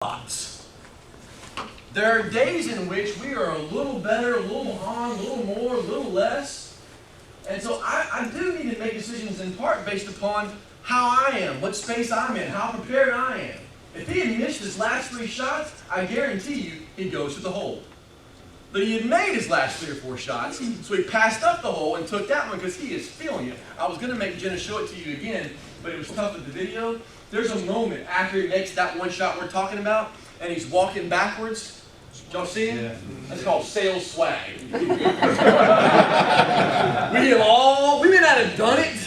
spots. There are days in which we are a little better, a little on, a little more, a little less. And so I do need to make decisions in part based upon how I am, what space I'm in, how prepared I am. If he had missed his last 3 shots, I guarantee you he goes to the hole. But he had made his last 3 or 4 shots, so he passed up the hole and took that one because he is feeling it. I was going to make Jenna show it to you again, but it was tough with the video. There's a moment after he makes that one shot we're talking about, and he's walking backwards. Y'all see him? Yeah. That's called sales swag. We may not have done it,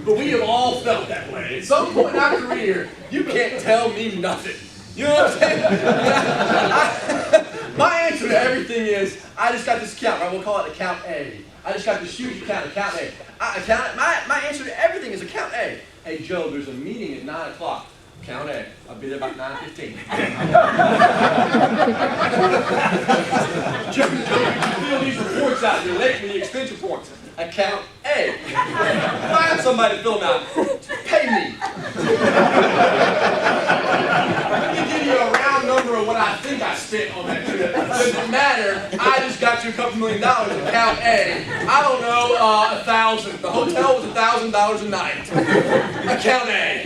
but we have all felt that way. At some point in our career, you can't tell me nothing. You know what I'm saying? My answer to everything is, I just got this account, right? We'll call it account A. I just got this huge account A. My answer to everything is account A. Hey, Joe, there's a meeting at 9 o'clock. Account A. I'll be there about 9:15. Joe, you fill these reports out. You're late for the expense reports. Account A. Find somebody to fill them out. Pay me. Let me give you a round number of what I think I spent on that trip. Doesn't matter. I just got you a couple $1 million. Account A. I don't know, 1,000. The hotel was $1,000 a night. Account A.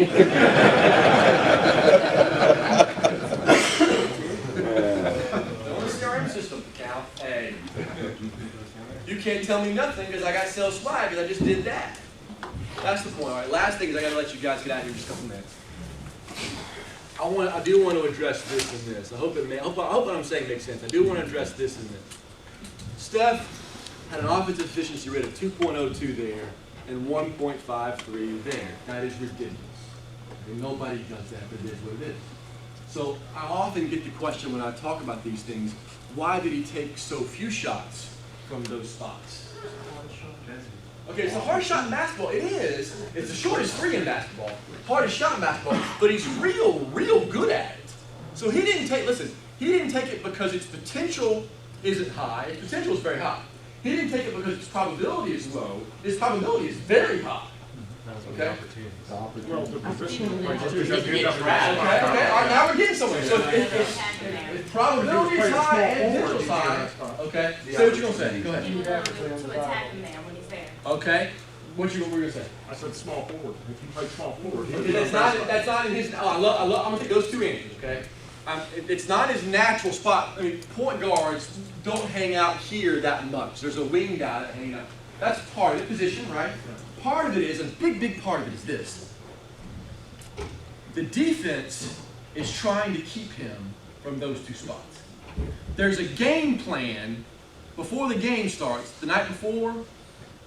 Don't CRM system. Account A. You can't tell me nothing because I got sales swag because I just did that. That's the point. All right. Last thing is I got to let you guys get out of here in just a couple minutes. I do want to address this and this. I hope what I'm saying makes sense. I do want to address this and this. Steph had an offensive efficiency rate of 2.02 there and 1.53 there. That is ridiculous. And nobody does that, but it is what it is. So I often get the question when I talk about these things, why did he take so few shots from those spots? Okay, it's a hard shot in basketball. It is. It's the shortest 3 in basketball. Hardest shot in basketball. But he's real good at it. So he didn't take it because its potential isn't high. Its potential is very high. He didn't take it because its probability is low. Its probability is very high. Okay? Okay, all right, now we're getting somewhere. So if probability is high and potential is high, okay, say what you're going to say. Go ahead. To attack him there when he's there. Okay. What were you going to say? I said small forward. If you play small forward. That's not in his. I'm going to take those 2 answers, okay? It's not his natural spot. I mean, point guards don't hang out here that much. There's a wing guy that hangs out. That's part of the position, right? Part of it is, a big part of it is this. The defense is trying to keep him from those 2 spots. There's a game plan before the game starts, the night before,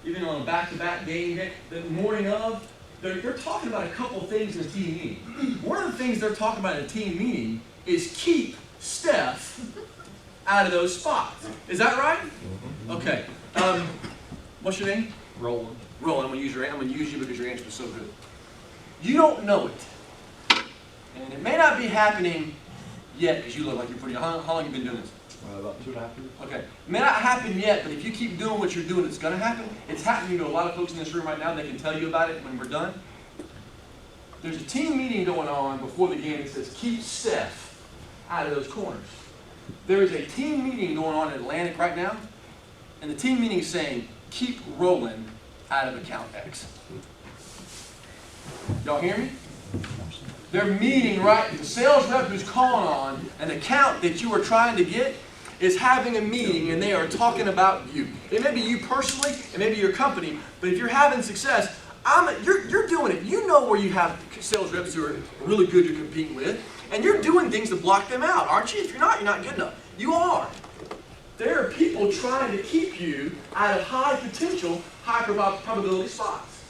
even on a back-to-back game, the morning of. They're talking about a couple of things in a team meeting. One of the things they're talking about in a team meeting is keep Steph out of those spots. Is that right? Okay. What's your name? Roland. Roland, I'm going to use you because your answer is so good. You don't know it. And it may not be happening yet because you look like you're pretty young. How long have you been doing this? About 2.5 years. Okay. It may not happen yet, but if you keep doing what you're doing, it's going to happen. It's happening to a lot of folks in this room right now. They can tell you about it when we're done. There's a team meeting going on before the game that says, keep Steph out of those corners. There is a team meeting going on in Atlantic right now, and the team meeting is saying, keep Roland out of account X. Y'all hear me? They're meeting, right? The sales rep who's calling on an account that you are trying to get is having a meeting, and they are talking about you. It may be you personally, it may be your company, but if you're having success, you're doing it. You know where you have sales reps who are really good you're competing with, and you're doing things to block them out, aren't you? If you're not good enough. You are. There are people trying to keep you out of high potential, high probability spots.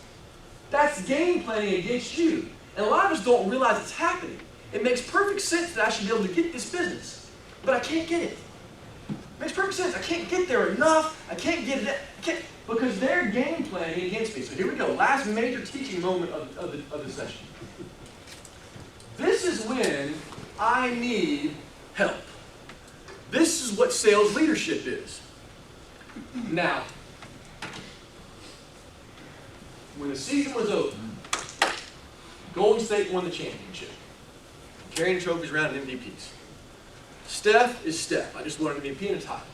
That's game planning against you. And a lot of us don't realize it's happening. It makes perfect sense that I should be able to get this business, but I can't get it. It makes perfect sense. I can't get there enough. I can't get it because they're game planning against me. So here we go. Last major teaching moment of the session. This is when I need help. This is what sales leadership is. Now, when the season was over, Golden State won the championship. carrying trophies around and MVPs. Steph is Steph. I just wanted to be peeing a title.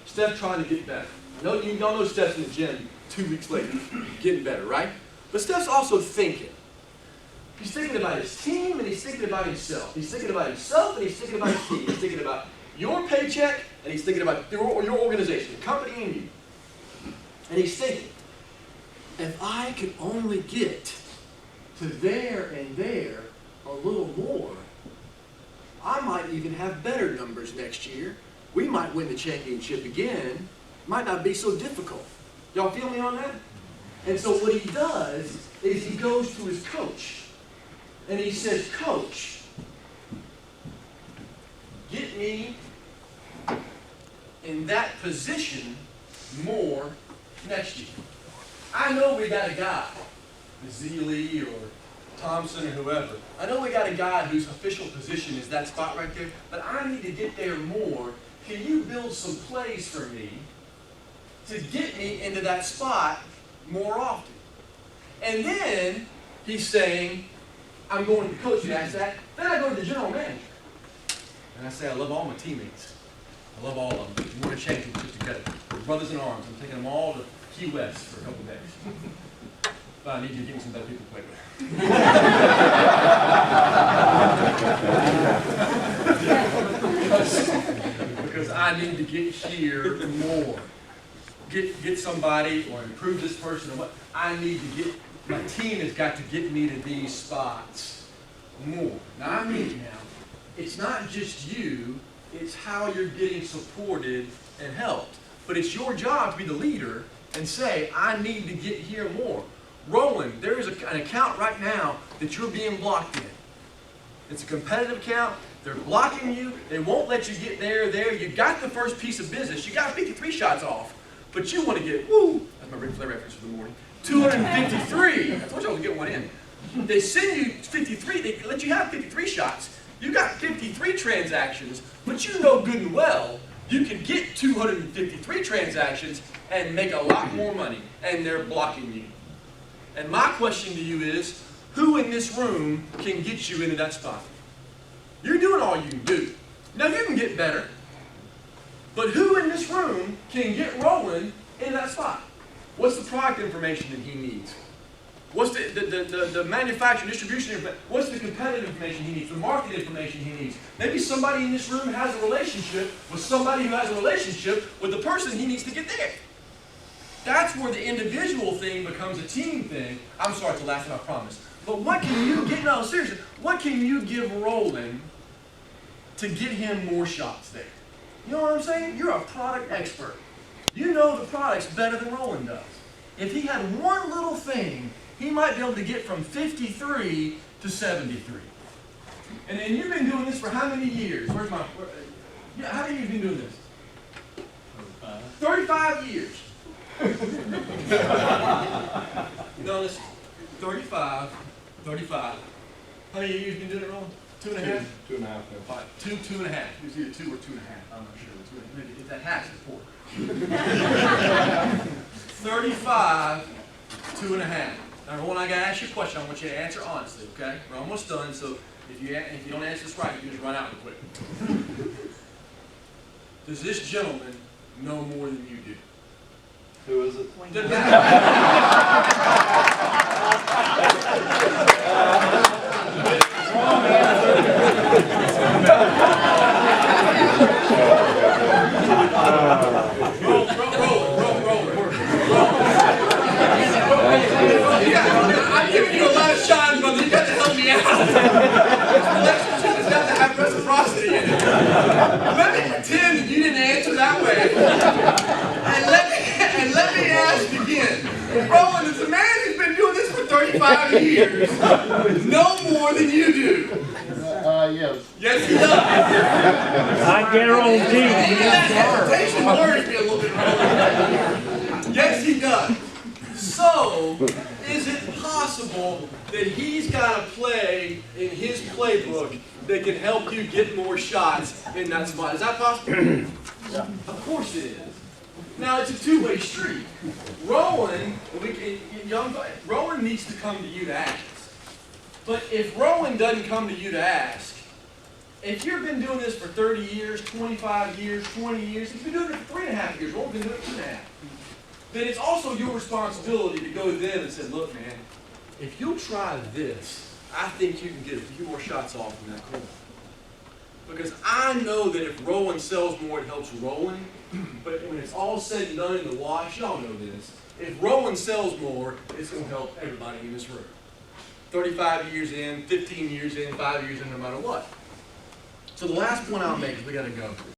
Steph trying to get better. I know y'all know Steph's in the gym 2 weeks later, getting better, right? But Steph's also thinking. He's thinking about his team and he's thinking about himself. He's thinking about himself and he's thinking about his team. He's thinking about your paycheck and he's thinking about your organization, the company and you. And he's thinking, if I could only get to there and there a little more, I might even have better numbers next year. We might win the championship again. Might not be so difficult. Y'all feel me on that? And so what he does is he goes to his coach and he says, Coach, get me in that position more next year. I know we got a guy, Zealy or Thompson or whoever. I know we got a guy whose official position is that spot right there, but I need to get there more. Can you build some plays for me to get me into that spot more often? And then he's saying, I'm going to the coach and ask that. Then I go to the general manager. And I say, I love all my teammates. I love all of them. We're going to championship together. We're brothers in arms. I'm taking them all to Key West for a couple of days. But I need you to give me some better people to play with. because I need to get here more. Get somebody or improve this person or what. I need to get, my team has got to get me to these spots more. Now it's not just you, it's how you're getting supported and helped. But it's your job to be the leader and say, I need to get here more. Roland, there is an account right now that you're being blocked in. It's a competitive account. They're blocking you. They won't let you get there. You got the first piece of business. You got 53 shots off. But you want to get, woo, that's my Ric Flair reference for the morning, 253. I told you I was going to get one in. They send you 53. They let you have 53 shots. You got 53 transactions, but you know good and well you can get 253 transactions and make a lot more money, and they're blocking you. And my question to you is, who in this room can get you into that spot? You're doing all you can do. Now you can get better, but who in this room can get Roland into that spot? What's the product information that he needs? What's the manufacturing, distribution information? What's the competitive information he needs? The market information he needs? Maybe somebody in this room has a relationship with somebody who has a relationship with the person he needs to get there. That's where the individual thing becomes a team thing. I'm sorry, it's the last time I promise. But what can you get, no, seriously, what can you give Roland to get him more shots there? You know what I'm saying? You're a product expert. You know the products better than Roland does. If he had one little thing, he might be able to get from 53 to 73. And then you've been doing this for how many years? How many years have you been doing this? 35 years. No, listen. 35. How many years have you been doing it, Roland? 2.5? 2.5. Yeah. All right, 2.5. It's either 2 or 2.5. I'm not sure. Maybe if that half is 4. 35, 2.5. Now, Roland, I got to ask you a question. I want you to answer honestly, okay? We're almost done, so if you don't answer this right, you just run out real quick. Does this gentleman know more than you do? Who is it? Doesn't matter. I'm giving you a lot of shine, brother. You got to help me out. This relationship has got to have reciprocity in it. Let me pretend that you didn't answer that way. And let me ask again. Roland, is a man who's been doing this for 35 years know more than you do? Yes. Yes, he does. I guarantee. Even that hesitation worries me a little bit, Roland. Yes, he does. So, is it possible that he's got a play in his playbook that can help you get more shots in that spot? Is that possible? Yeah. Of course it is. Now, it's a two-way street. Roland needs to come to you to ask. But if Roland doesn't come to you to ask, if you've been doing this for 30 years, 25 years, 20 years, if you've been doing it for 3.5 years, Roland's been doing it 2.5, then it's also your responsibility to go to them and say, look, man, if you'll try this, I think you can get a few more shots off in that corner. Because I know that if Roland sells more, it helps Roland. But when it's all said and done in the wash, y'all know this. If Roland sells more, it's going to help everybody in this room. 35 years in, 15 years in, 5 years in, no matter what. So the last point I'll make is we got to go.